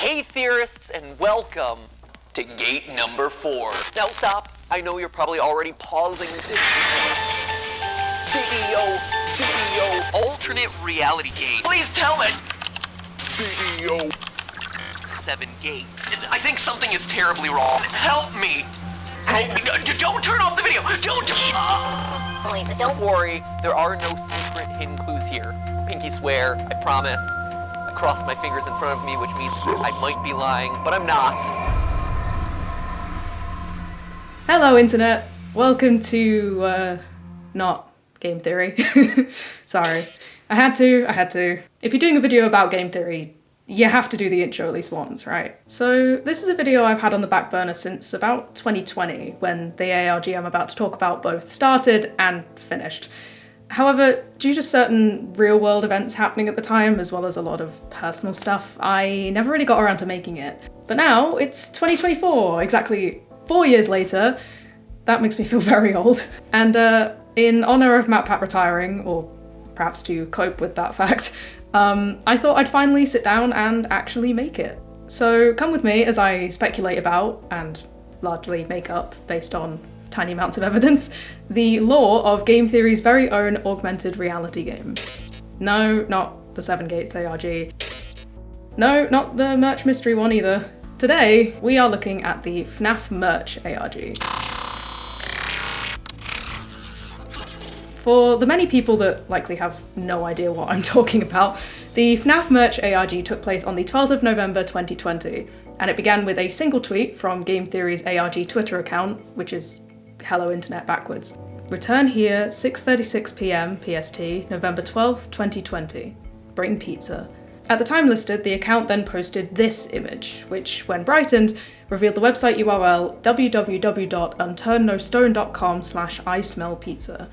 Hey theorists, and welcome to gate number 4. Now stop, I know you're probably already pausing this video, alternate reality gate. Please tell me! Video. 7 gates. I think something is terribly wrong. Help me! Don't turn off the video! Don't worry, there are no secret hidden clues here. Pinky swear, I promise. I crossed my fingers in front of me, which means I might be lying, but I'm not. Hello, Internet. Welcome to, not Game Theory. Sorry. I had to. If you're doing a video about game theory, you have to do the intro at least once, right? So this is a video I've had on the back burner since about 2020, when the ARG I'm about to talk about both started and finished. However, due to certain real-world events happening at the time, as well as a lot of personal stuff, I never really got around to making it. But now, it's 2024, exactly 4 years later. That makes me feel very old. And in honour of Matpat retiring, or perhaps to cope with that fact, I thought I'd finally sit down and actually make it. So come with me as I speculate about, and largely make up, based on tiny amounts of evidence, the lore of game theory's very own augmented reality game. No, not the 7 Gates ARG. No, not the merch mystery one either. Today, we are looking at the FNAF merch ARG. For the many people that likely have no idea what I'm talking about, the FNAF merch ARG took place on the 12th of November 2020, and it began with a single tweet from Game Theory's ARG Twitter account, which is Hello Internet backwards. Return here, 6:36 PM PST, November 12th, 2020. Bring pizza. At the time listed, the account then posted this image, which, when brightened, revealed the website URL www.unturnednostone.com/ismellpizza.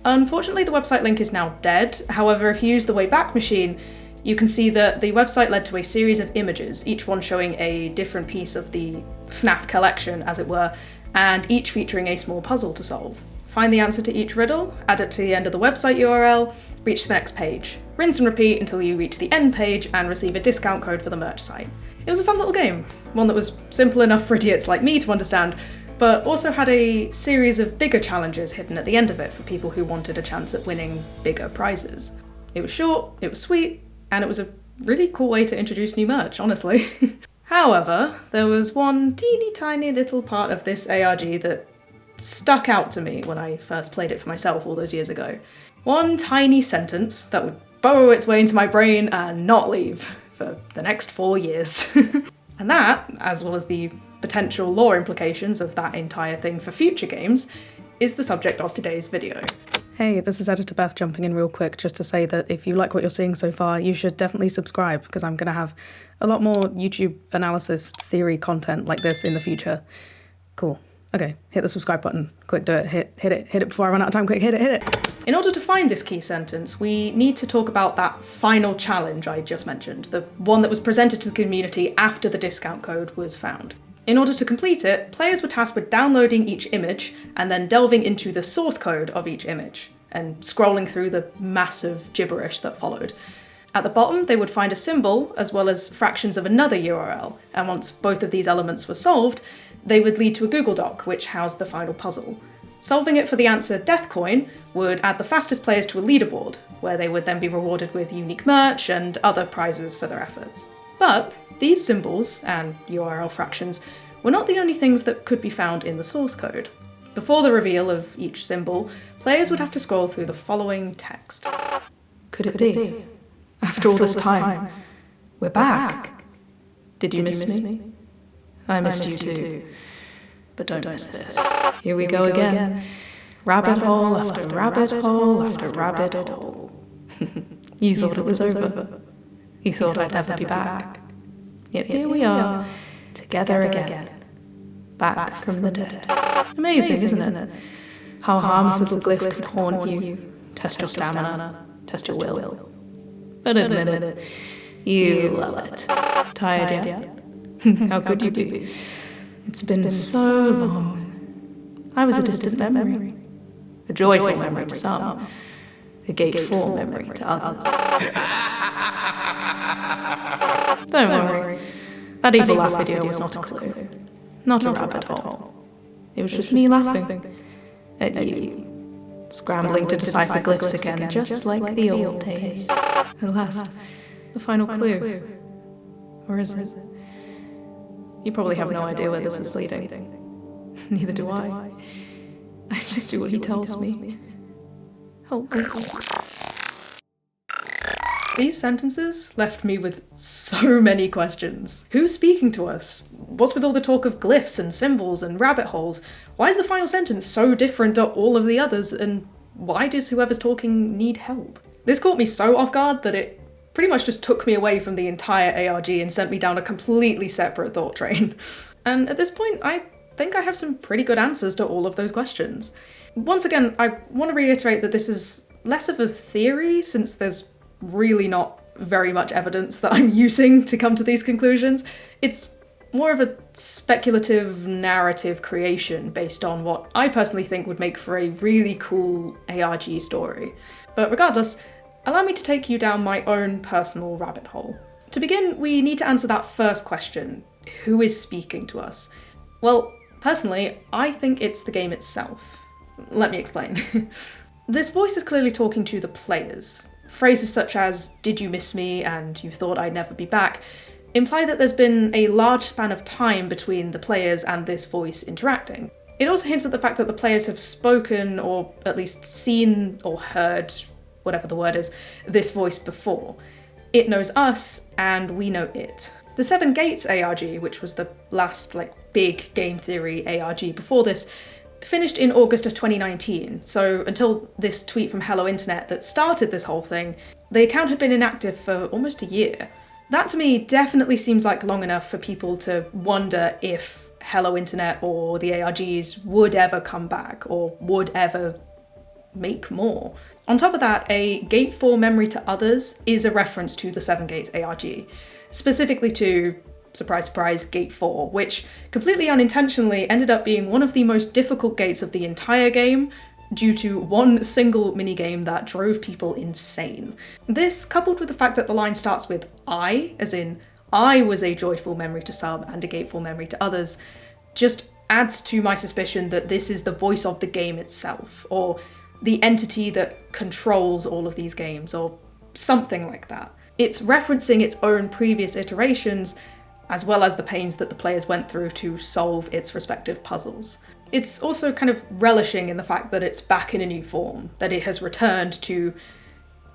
Unfortunately, the website link is now dead. However, if you use the Wayback Machine, you can see that the website led to a series of images, each one showing a different piece of the FNAF collection, as it were, and each featuring a small puzzle to solve. Find the answer to each riddle, add it to the end of the website URL, reach the next page. Rinse and repeat until you reach the end page and receive a discount code for the merch site. It was a fun little game, one that was simple enough for idiots like me to understand, but also had a series of bigger challenges hidden at the end of it for people who wanted a chance at winning bigger prizes. It was short, it was sweet, and it was a really cool way to introduce new merch, honestly. However, there was one teeny tiny little part of this ARG that stuck out to me when I first played it for myself all those years ago. One tiny sentence that would burrow its way into my brain and not leave for the next 4 years. And that, as well as the potential lore implications of that entire thing for future games, is the subject of today's video. Hey, this is Editor Beth jumping in real quick just to say that if you like what you're seeing so far, you should definitely subscribe, because I'm going to have a lot more YouTube analysis theory content like this in the future. Cool. Okay, hit the subscribe button. Quick, do it. Hit it before I run out of time. Quick, hit it. In order to find this key sentence, we need to talk about that final challenge I just mentioned, the one that was presented to the community after the discount code was found. In order to complete it, players were tasked with downloading each image and then delving into the source code of each image and scrolling through the massive gibberish that followed. At the bottom, they would find a symbol as well as fractions of another URL, and once both of these elements were solved, they would lead to a Google Doc which housed the final puzzle. Solving it for the answer Death Coin would add the fastest players to a leaderboard, where they would then be rewarded with unique merch and other prizes for their efforts. But these symbols, and URL fractions, were not the only things that could be found in the source code. Before the reveal of each symbol, players would have to scroll through the following text. Could it be? After all this time, we're back. Did you miss me? I missed you too. But don't miss this. Here we go again. Rabbit hole after rabbit hole after rabbit hole. You thought it was over. You thought I'd never be back. Yet here we are, together again. Back from the dead. Amazing, isn't it? How a harmless little glyph can haunt you, test your stamina, test your will. But admit it, you love it. Tired yet? How could you be? It's been so long. I was a distant memory. A joyful memory to some. A gate-4 memory to others. Don't worry. That evil laugh video was not a clue. Not a rabbit hole. It was just me laughing at you, scrambling to decipher glyphs again, just like the old days. At last, the final clue. Or is it? You probably have no idea where this is leading. Neither do I. I just do what he tells me. Help me. These sentences left me with so many questions. Who's speaking to us? What's with all the talk of glyphs and symbols and rabbit holes? Why is the final sentence so different to all of the others, and why does whoever's talking need help? This caught me so off guard that it pretty much just took me away from the entire ARG and sent me down a completely separate thought train. And at this point, I think I have some pretty good answers to all of those questions. Once again, I want to reiterate that this is less of a theory, since there's really not very much evidence that I'm using to come to these conclusions. It's more of a speculative narrative creation based on what I personally think would make for a really cool ARG story. But regardless, allow me to take you down my own personal rabbit hole. To begin, we need to answer that first question: who is speaking to us? Well, personally, I think it's the game itself. Let me explain. This voice is clearly talking to the players. Phrases such as, "Did you miss me?" and "You thought I'd never be back," imply that there's been a large span of time between the players and this voice interacting. It also hints at the fact that the players have spoken, or at least seen or heard, whatever the word is, this voice before. It knows us, and we know it. The Seven Gates ARG, which was the last big Game Theory ARG before this, finished in August of 2019, so until this tweet from Hello Internet that started this whole thing, the account had been inactive for almost a year. That to me definitely seems like long enough for people to wonder if Hello Internet or the ARGs would ever come back, or would ever make more. On top of that, a Gate 4 memory to others is a reference to the Seven Gates ARG, specifically to, surprise surprise, Gate 4, which completely unintentionally ended up being one of the most difficult gates of the entire game due to one single minigame that drove people insane. This, coupled with the fact that the line starts with I, as in I was a joyful memory to some and a gateful memory to others, just adds to my suspicion that this is the voice of the game itself, or the entity that controls all of these games, or something like that. It's referencing its own previous iterations, as well as the pains that the players went through to solve its respective puzzles. It's also kind of relishing in the fact that it's back in a new form, that it has returned to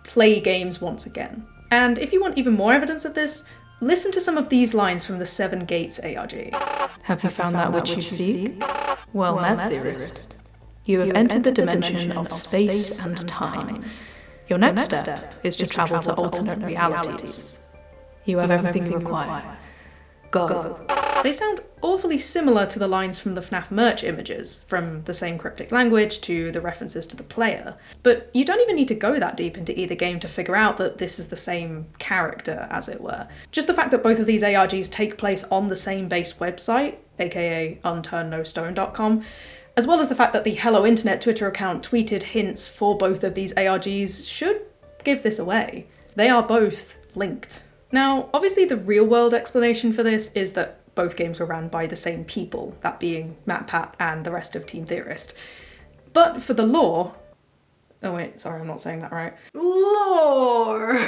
play games once again. And if you want even more evidence of this, listen to some of these lines from the Seven Gates ARG. Have you found that which you seek? Well met, theorist. You have entered the dimension of space and time. Your next step is to travel to alternate realities. You have everything you require. Go. They sound awfully similar to the lines from the FNAF merch images, from the same cryptic language to the references to the player. But you don't even need to go that deep into either game to figure out that this is the same character, as it were. Just the fact that both of these ARGs take place on the same base website, aka unturnednostone.com, as well as the fact that the Hello Internet Twitter account tweeted hints for both of these ARGs, should give this away. They are both linked. Now, obviously the real-world explanation for this is that both games were ran by the same people, that being Matpat and the rest of Team Theorist. But for the lore... Oh wait, sorry, I'm not saying that right. Lore!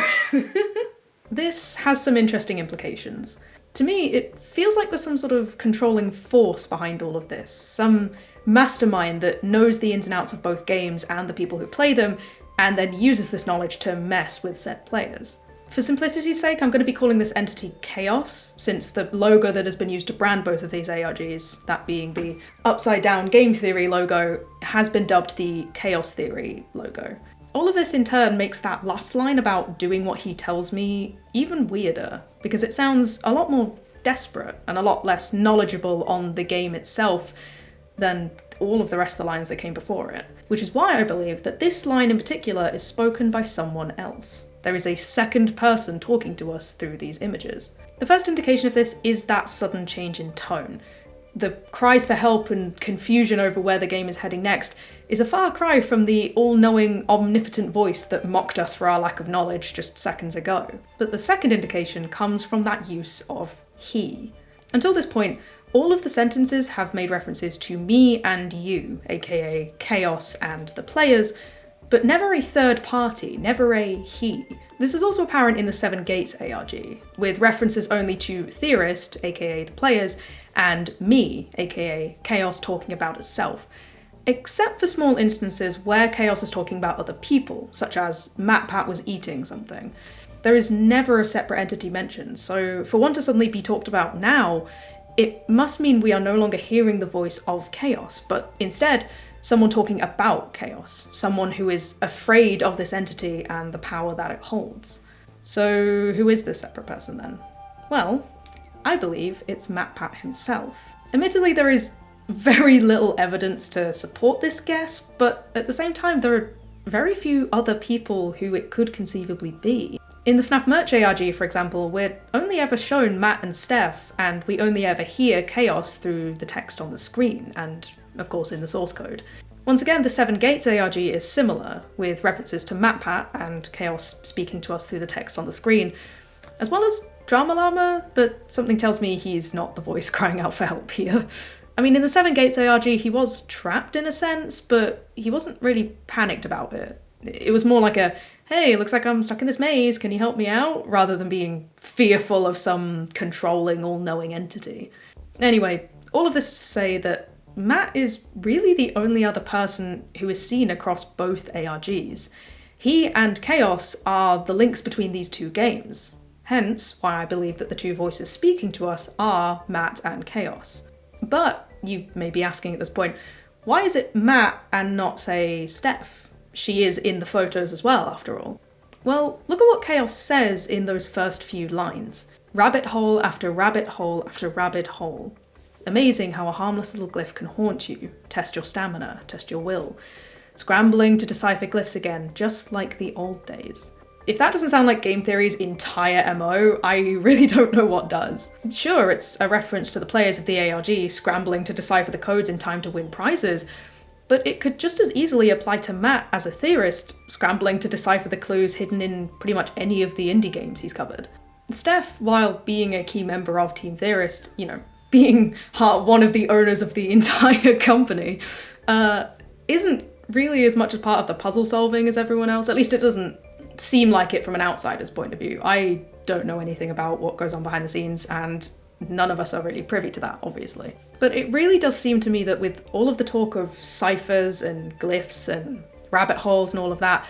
This has some interesting implications. To me, it feels like there's some sort of controlling force behind all of this, some mastermind that knows the ins and outs of both games and the people who play them, and then uses this knowledge to mess with said players. For simplicity's sake, I'm going to be calling this entity Chaos, since the logo that has been used to brand both of these ARGs, that being the upside-down Game Theory logo, has been dubbed the Chaos Theory logo. All of this in turn makes that last line about doing what he tells me even weirder, because it sounds a lot more desperate and a lot less knowledgeable on the game itself than all of the rest of the lines that came before it. Which is why I believe that this line in particular is spoken by someone else. There is a second person talking to us through these images. The first indication of this is that sudden change in tone. The cries for help and confusion over where the game is heading next is a far cry from the all-knowing, omnipotent voice that mocked us for our lack of knowledge just seconds ago. But the second indication comes from that use of he. Until this point, all of the sentences have made references to me and you, aka Chaos and the players, but never a third party, never a he. This is also apparent in the Seven Gates ARG, with references only to Theorist, aka the players, and me, aka Chaos, talking about itself, except for small instances where Chaos is talking about other people, such as Matpat was eating something. There is never a separate entity mentioned, so for one to suddenly be talked about now, it must mean we are no longer hearing the voice of Chaos, but instead, someone talking about Chaos, someone who is afraid of this entity and the power that it holds. So who is this separate person then? Well, I believe it's Matpat himself. Admittedly, there is very little evidence to support this guess, but at the same time, there are very few other people who it could conceivably be. In the FNAF Merch ARG, for example, we're only ever shown Matt and Steph, and we only ever hear Chaos through the text on the screen, and of course in the source code. Once again, the Seven Gates ARG is similar, with references to Matpat and Chaos speaking to us through the text on the screen, as well as Drama Llama, but something tells me he's not the voice crying out for help here. I mean, in the Seven Gates ARG, he was trapped in a sense, but he wasn't really panicked about it. It was more like a, hey, looks like I'm stuck in this maze, can you help me out? Rather than being fearful of some controlling, all-knowing entity. Anyway, all of this is to say that Matt is really the only other person who is seen across both ARGs. He and Chaos are the links between these two games, hence why I believe that the two voices speaking to us are Matt and Chaos. But you may be asking at this point, why is it Matt and not, say, Steph? She is in the photos as well, after all. Well, look at what Chaos says in those first few lines. Rabbit hole after rabbit hole after rabbit hole. Amazing how a harmless little glyph can haunt you, test your stamina, test your will. Scrambling to decipher glyphs again, just like the old days. If that doesn't sound like Game Theory's entire MO, I really don't know what does. Sure, it's a reference to the players of the ARG scrambling to decipher the codes in time to win prizes, but it could just as easily apply to Matt as a theorist, scrambling to decipher the clues hidden in pretty much any of the indie games he's covered. Steph, while being a key member of Team Theorist, being one of the owners of the entire company, isn't really as much a part of the puzzle solving as everyone else. At least it doesn't seem like it from an outsider's point of view. I don't know anything about what goes on behind the scenes, and none of us are really privy to that, obviously. But it really does seem to me that with all of the talk of ciphers and glyphs and rabbit holes and all of that,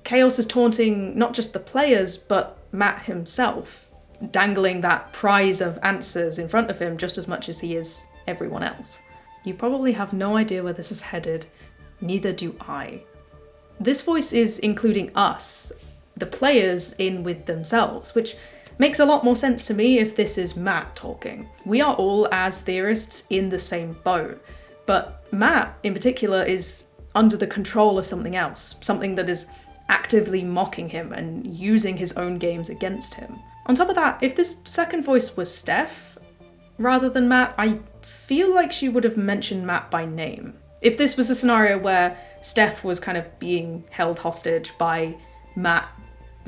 Chaos is taunting not just the players, but Matt himself, dangling that prize of answers in front of him just as much as he is everyone else. You probably have no idea where this is headed, neither do I. This voice is including us, the players, in with themselves, which makes a lot more sense to me if this is Matt talking. We are all, as theorists, in the same boat, but Matt, in particular, is under the control of something else, something that is actively mocking him and using his own games against him. On top of that, if this second voice was Steph, rather than Matt, I feel like she would have mentioned Matt by name. If this was a scenario where Steph was kind of being held hostage by Matt,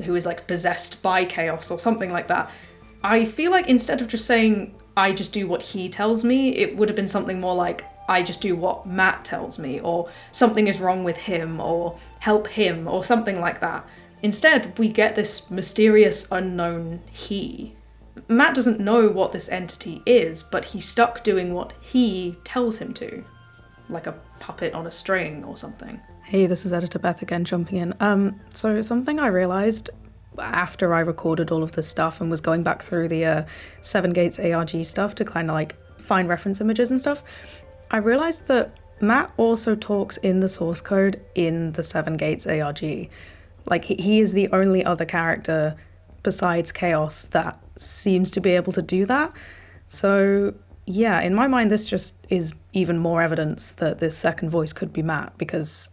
who is like possessed by Chaos or something like that, I feel like instead of just saying, I just do what he tells me, it would have been something more like, I just do what Matt tells me, or something is wrong with him, or help him, or something like that. Instead, we get this mysterious unknown he. Matt doesn't know what this entity is, but he's stuck doing what he tells him to. Like a puppet on a string or something. Hey, this is Editor Beth again, jumping in. So something I realised after I recorded all of this stuff and was going back through the Seven Gates ARG stuff to kind of like find reference images and stuff, I realised that Matt also talks in the source code in the Seven Gates ARG. Like, he is the only other character besides Chaos that seems to be able to do that. So yeah, in my mind, this just is even more evidence that this second voice could be Matt, because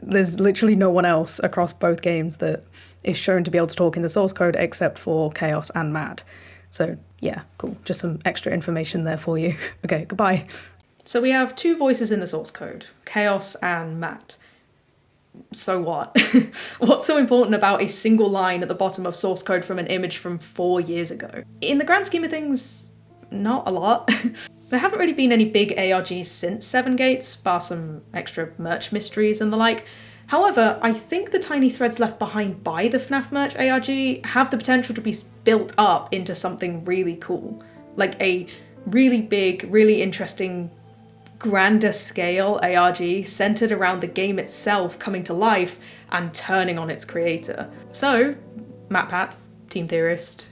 there's literally no one else across both games that is shown to be able to talk in the source code except for Chaos and Matt. So yeah, cool. Just some extra information there for you. Okay, goodbye. So we have two voices in the source code, Chaos and Matt. so what? What's so important about a single line at the bottom of source code from an image from 4 years ago? In the grand scheme of things, not a lot. There haven't really been any big ARGs since 7 Gates, bar some extra merch mysteries and the like. However, I think the tiny threads left behind by the FNAF merch ARG have the potential to be built up into something really cool. Like a really big, really interesting, grander scale ARG centered around the game itself coming to life and turning on its creator. So, Matpat, Team Theorist,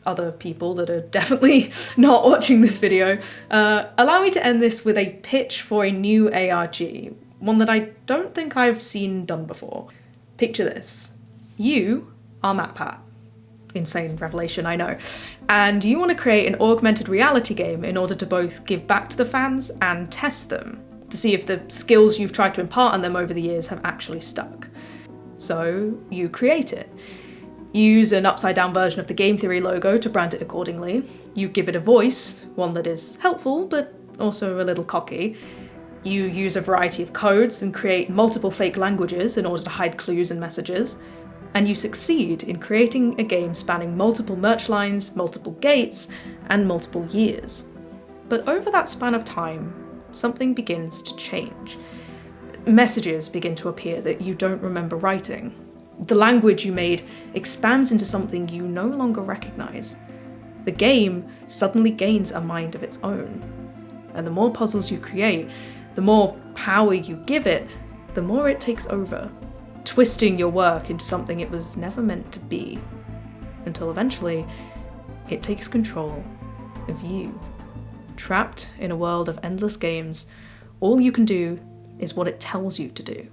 other people that are definitely not watching this video, allow me to end this with a pitch for a new ARG, one that I don't think I've seen done before. Picture this. You are Matpat. Insane revelation, I know. And you want to create an augmented reality game in order to both give back to the fans and test them, to see if the skills you've tried to impart on them over the years have actually stuck. So you create it. You use an upside down version of the Game Theory logo to brand it accordingly. You give it a voice, one that is helpful but also a little cocky. You use a variety of codes and create multiple fake languages in order to hide clues and messages. And you succeed in creating a game spanning multiple merch lines, multiple gates, and multiple years. But over that span of time, something begins to change. Messages begin to appear that you don't remember writing. The language you made expands into something you no longer recognize. The game suddenly gains a mind of its own. And the more puzzles you create, the more power you give it, the more it takes over, twisting your work into something it was never meant to be, until eventually it takes control of you. Trapped in a world of endless games, all you can do is what it tells you to do.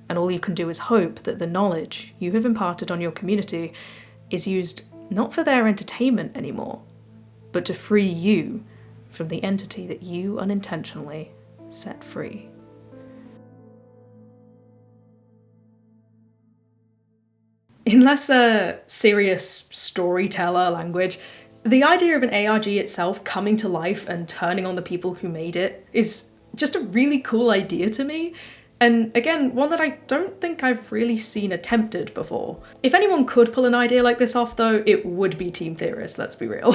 And all you can do is hope that the knowledge you have imparted on your community is used not for their entertainment anymore, but to free you from the entity that you unintentionally set free. In less serious storyteller language, the idea of an ARG itself coming to life and turning on the people who made it is just a really cool idea to me. And again, one that I don't think I've really seen attempted before. If anyone could pull an idea like this off though, it would be Team Theorist, let's be real.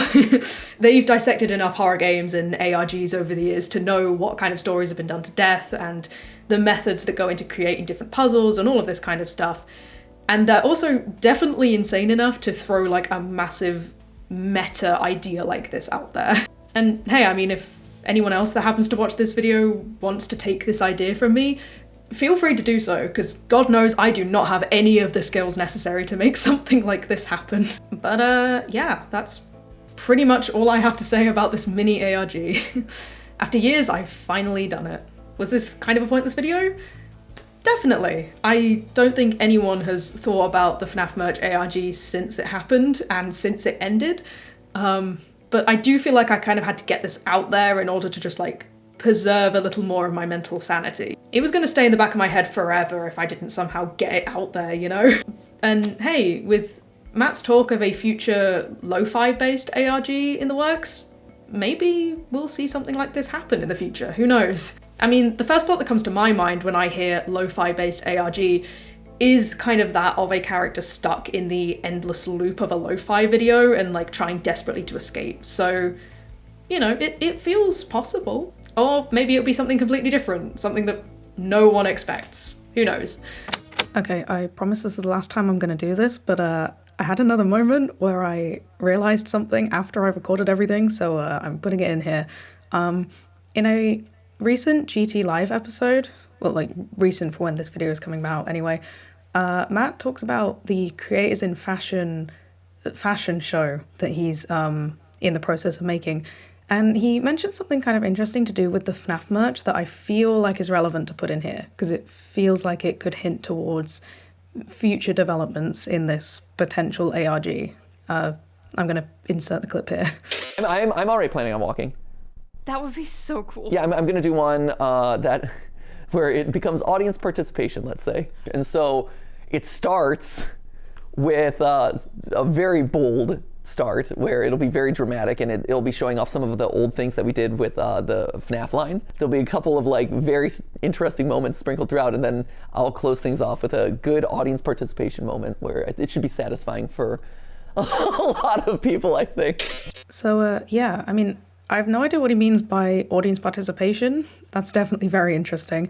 They've dissected enough horror games and ARGs over the years to know what kind of stories have been done to death and the methods that go into creating different puzzles and all of this kind of stuff. And they're also definitely insane enough to throw like a massive meta idea like this out there. And hey, I mean, if anyone else that happens to watch this video wants to take this idea from me, feel free to do so, because God knows I do not have any of the skills necessary to make something like this happen. But yeah, that's pretty much all I have to say about this mini ARG. After years, I've finally done it. Was this kind of a pointless video? Definitely. I don't think anyone has thought about the FNAF merch ARG since it happened and since it ended. But I do feel like I kind of had to get this out there in order to just like preserve a little more of my mental sanity. It was going to stay in the back of my head forever if I didn't somehow get it out there, you know? And hey, with Matt's talk of a future lo-fi based ARG in the works, maybe we'll see something like this happen in the future, who knows? I mean, the first plot that comes to my mind when I hear lo-fi based ARG is kind of that of a character stuck in the endless loop of a lo-fi video and like trying desperately to escape. So, you know, it feels possible. Or maybe it'll be something completely different, something that no one expects. Who knows? Okay, I promise this is the last time I'm gonna do this, but I had another moment where I realized something after I recorded everything, so I'm putting it in here. In a recent GT Live episode, well, like recent for when this video is coming out anyway, Matt talks about the Creators in Fashion show that he's in the process of making. And he mentioned something kind of interesting to do with the FNAF merch that I feel like is relevant to put in here, because it feels like it could hint towards future developments in this potential ARG. I'm going to insert the clip here. I'm already planning on walking. That would be so cool. Yeah, I'm going to do one that where it becomes audience participation, let's say. And so it starts with a very bold start, where it'll be very dramatic, and it'll be showing off some of the old things that we did with the FNAF line. There'll be a couple of like very interesting moments sprinkled throughout, and then I'll close things off with a good audience participation moment where it should be satisfying for a lot of people, I think. So, yeah, I mean, I have no idea what he means by audience participation. That's definitely very interesting.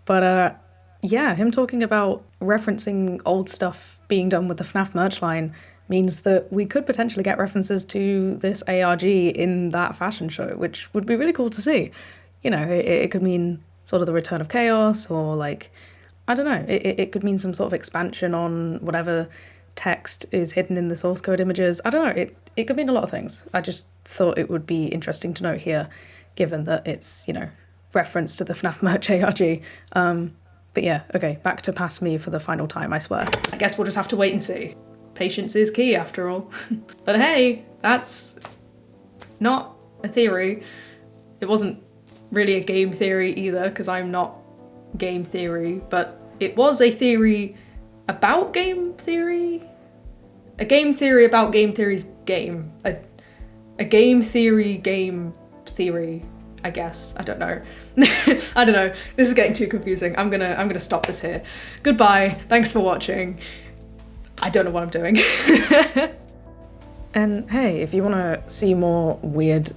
But, yeah, him talking about referencing old stuff being done with the FNAF merch line means that we could potentially get references to this ARG in that fashion show, which would be really cool to see. You know, it could mean sort of the return of chaos, or like, I don't know, it could mean some sort of expansion on whatever text is hidden in the source code images. I don't know, it could mean a lot of things. I just thought it would be interesting to note here, given that it's, you know, reference to the FNAF merch ARG. But yeah, okay, back to Past Me for the final time, I swear. I guess we'll just have to wait and see. Patience is key, after all. But hey, that's not a theory. It wasn't really a game theory either, because I'm not game theory, but it was a theory about game theory? A game theory about game theory's game. A game theory game theory, I guess. I don't know. I don't know. This is getting too confusing. I'm gonna stop this here. Goodbye. Thanks for watching. I don't know what I'm doing. And hey, if you want to see more weird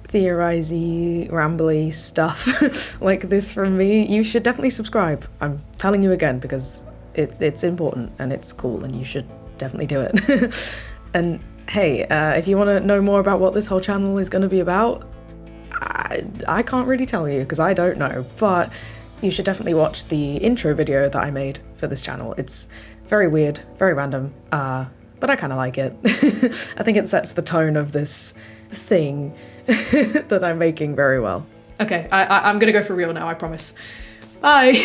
theorisy, rambly stuff like this from me, you should definitely subscribe. I'm telling you again because it's important and it's cool and you should definitely do it. And hey, if you want to know more about what this whole channel is going to be about, I can't really tell you because I don't know, but you should definitely watch the intro video that I made for this channel. It's very weird, very random, but I kind of like it. I think it sets the tone of this thing that I'm making very well. Okay, I'm gonna go for real now, I promise. Bye!